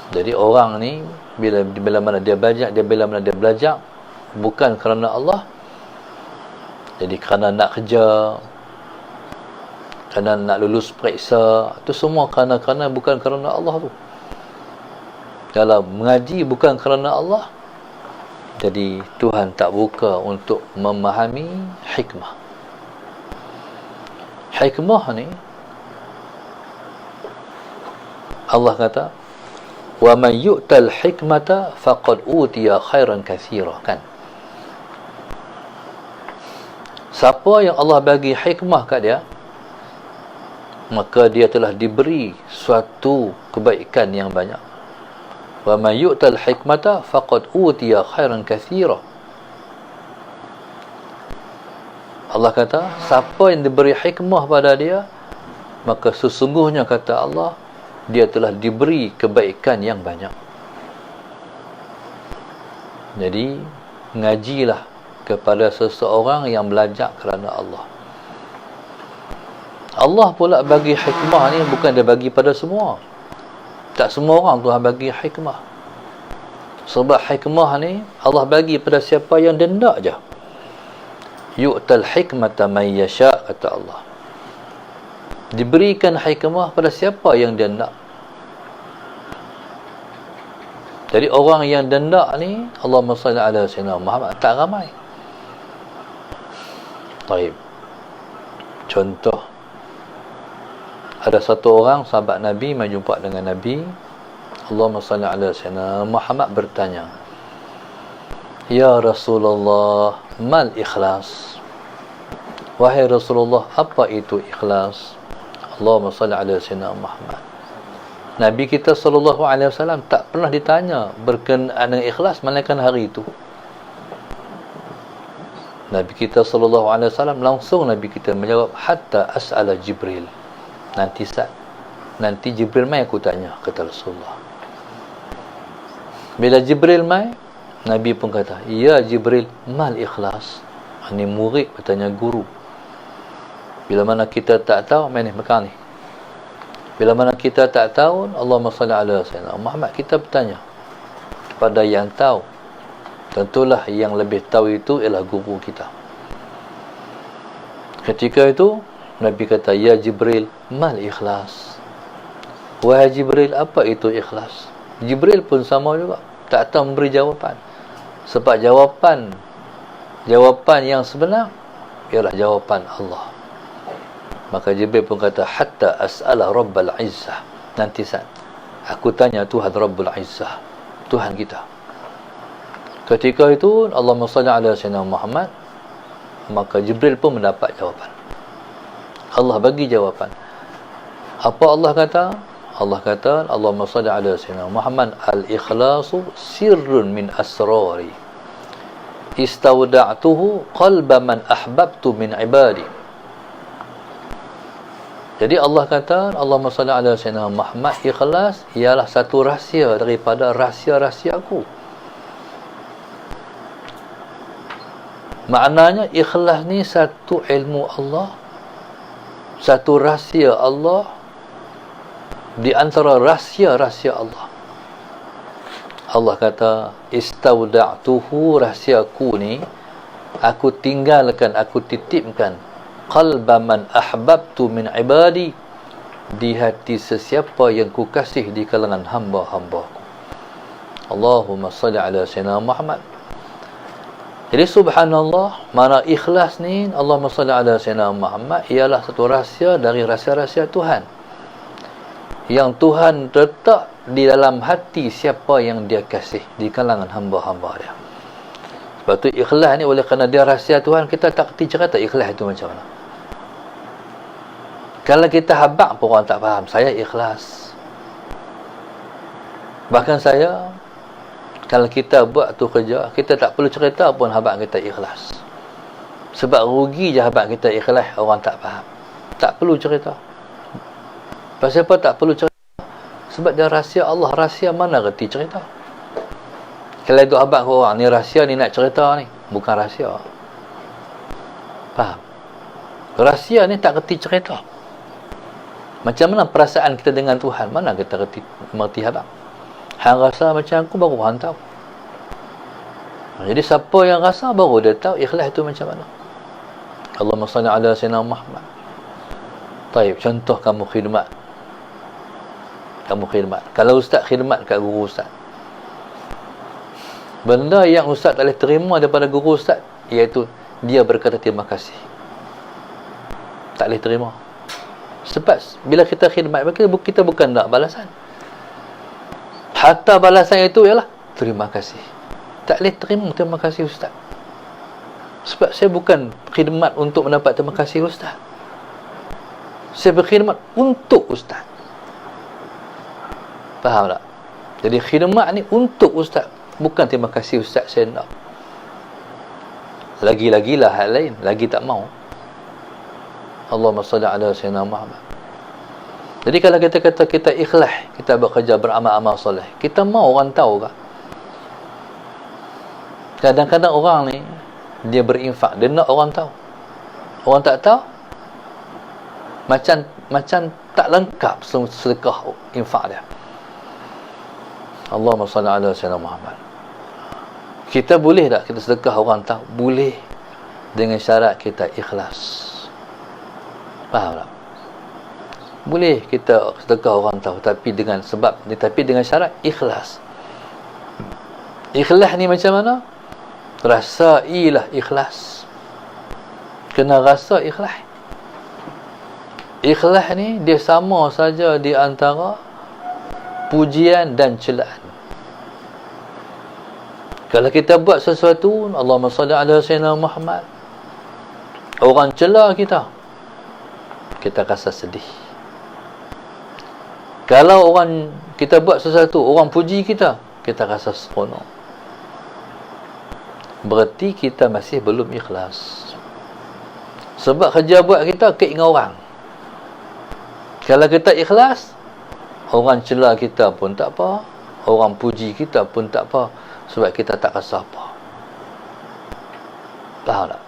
Jadi orang ni bila mana dia belajar bukan kerana Allah, jadi kerana nak kerja, kerana nak lulus periksa, itu semua kerana bukan kerana Allah tu. Kalau mengaji bukan kerana Allah, jadi Tuhan tak buka untuk memahami hikmah. Hikmah ni Allah kata, wa man yu'tal hikmata faqad utiya khairan katsira, kan? Siapa yang Allah bagi hikmah kat dia, maka dia telah diberi suatu kebaikan yang banyak. Wa man yu'tal hikmata faqad utiya khairan katsira. Allah kata, siapa yang diberi hikmah pada dia, maka sesungguhnya kata Allah, dia telah diberi kebaikan yang banyak. Jadi ngajilah kepada seseorang yang belajar kerana Allah. Allah pula bagi hikmah ni bukan dia bagi pada semua. Tak semua orang Tuhan bagi hikmah. Sebab hikmah ni Allah bagi pada siapa yang dia nak je. Yu'tal hikmata man yasha, kata Allah. Diberikan hikmah pada siapa yang dia nak. Jadi orang yang dia nak ni, Allahumma salli ala sayyidina Muhammad, tak ramai. Baik. Contoh, ada satu orang sahabat Nabi berjumpa dengan Nabi, Allahumma salli ala sayyidina Muhammad, bertanya, ya Rasulullah, mal ikhlas? Wahai Rasulullah, apa itu ikhlas? Allahumma salli ala sayyidina Muhammad. Nabi kita sallallahu alaihi wasallam tak pernah ditanya berkenaan dengan ikhlas malaikat hari itu. Nabi kita sallallahu alaihi wasallam langsung Nabi kita menjawab, hatta as'ala Jibril. Nanti Jibril mai aku tanya, kata Rasulullah. Bila Jibril mai, Nabi pun kata, ya Jibril, mal ikhlas? Ini murid bertanya guru. Bila mana kita tak tahu, main ni makan ni. Bila mana kita tak tahu, Allahumma salli ala sayyidina Muhammad, kita bertanya kepada yang tahu. Tentulah yang lebih tahu itu ialah guru kita. Ketika itu Nabi kata, ya Jibril, mal ikhlas? Wahai Jibril, apa itu ikhlas? Jibril pun sama juga, tak tahu memberi jawapan. Sebab jawapan yang sebenar ialah jawapan Allah. Maka Jibril pun kata, hatta as'ala Rabbal Izzah. Nanti aku tanya Tuhan Rabbul Izzah, Tuhan kita. Ketika itu Allahumma salli ala sayyidina Muhammad, maka Jibril pun mendapat jawapan. Allah bagi jawapan. Apa Allah kata? Allah kata, Allahumma salli ala sayyidina Muhammad, al-ikhlasu sirrun min asrari istawda'tuhu qalba man ahbabtu min ibadi. Jadi Allah kata, Allahumma salli ala sayyidina Muhammad, ikhlas ialah satu rahsia daripada rahsia-rahsia aku. Maknanya ikhlas ni satu ilmu Allah, satu rahsia Allah di antara rahsia-rahsia Allah. Allah kata, istawda'tuhu, rahsiaku ni aku tinggalkan, aku titipkan, qalba man ahbabtu min ibadi, di hati sesiapa yang ku kasih di kalangan hamba-hambaku. Allahumma salli ala sayyidina Muhammad. Jadi subhanallah, mana ikhlas ni, Allahumma salli ala sayyidina Muhammad, ialah satu rahsia dari rahsia-rahsia Tuhan, yang Tuhan letak di dalam hati siapa yang dia kasih di kalangan hamba-hamba dia. Sebab tu ikhlas ni, oleh kerana dia rahsia Tuhan, kita tak kerti cerita ikhlas itu macam mana. Kalau kita habaq pun orang tak faham, saya ikhlas. Bahkan saya, kalau kita buat tu kerja, kita tak perlu cerita pun habaq kita ikhlas. Sebab rugi je habaq kita ikhlas, orang tak faham. Tak perlu cerita. Pasal apa tak perlu cerita? Sebab dia rahsia Allah, rahsia mana reti cerita. Kalau itu habaq orang, ni rahsia ni nak cerita ni, bukan rahsia. Faham? Rahsia ni tak reti cerita. Macam mana perasaan kita dengan Tuhan, mana kita mengerti habaq. Hang rasa macam aku, baru hang tahu. Jadi siapa yang rasa, baru dia tahu ikhlas itu macam mana. Allahumma salli ala sayyidina Muhammad. Baik, contoh kamu khidmat. Kalau ustaz khidmat kat guru ustaz, benda yang ustaz tak boleh terima daripada guru ustaz, iaitu dia berkata terima kasih. Tak boleh terima. Sebab bila kita khidmat, kita bukan nak balasan. Hatta balasan itu ialah terima kasih. Tak boleh terima terima kasih ustaz. Sebab saya bukan khidmat untuk mendapat terima kasih ustaz. Saya berkhidmat untuk ustaz. Faham tak? Jadi khidmat ni untuk ustaz, bukan terima kasih ustaz saya nak. Lagi-lagilah hal lain, lagi tak mau. Allahumma salli ala sayyidina Muhammad. Jadi kalau kita kata kita ikhlas, kita bekerja beramal-amal soleh, kita mau orang tahu tak? Kadang-kadang orang ni dia berinfak, dia nak orang tahu. Orang tak tahu, macam tak lengkap sedekah infak dia. Allahumma salli ala sayyidina Muhammad. Kita boleh tak kita sedekah orang tahu? Boleh, dengan syarat kita ikhlas. Faham tak? Boleh kita sedekah orang tahu, tapi dengan syarat ikhlas. Ikhlas ni macam mana? Rasailah ikhlas. Kena rasa ikhlas. Ikhlas ni dia sama saja di antara pujian dan celaan. Kalau kita buat sesuatu, Allahumma salli ala sayyidina Muhammad, orang cela kita rasa sedih. Kalau kita buat sesuatu, orang puji kita rasa seronok. Berarti kita masih belum ikhlas. Sebab kerja buat kita keingat orang. Kalau kita ikhlas, orang cela kita pun tak apa, orang puji kita pun tak apa, sebab kita tak rasa apa. Faham tak?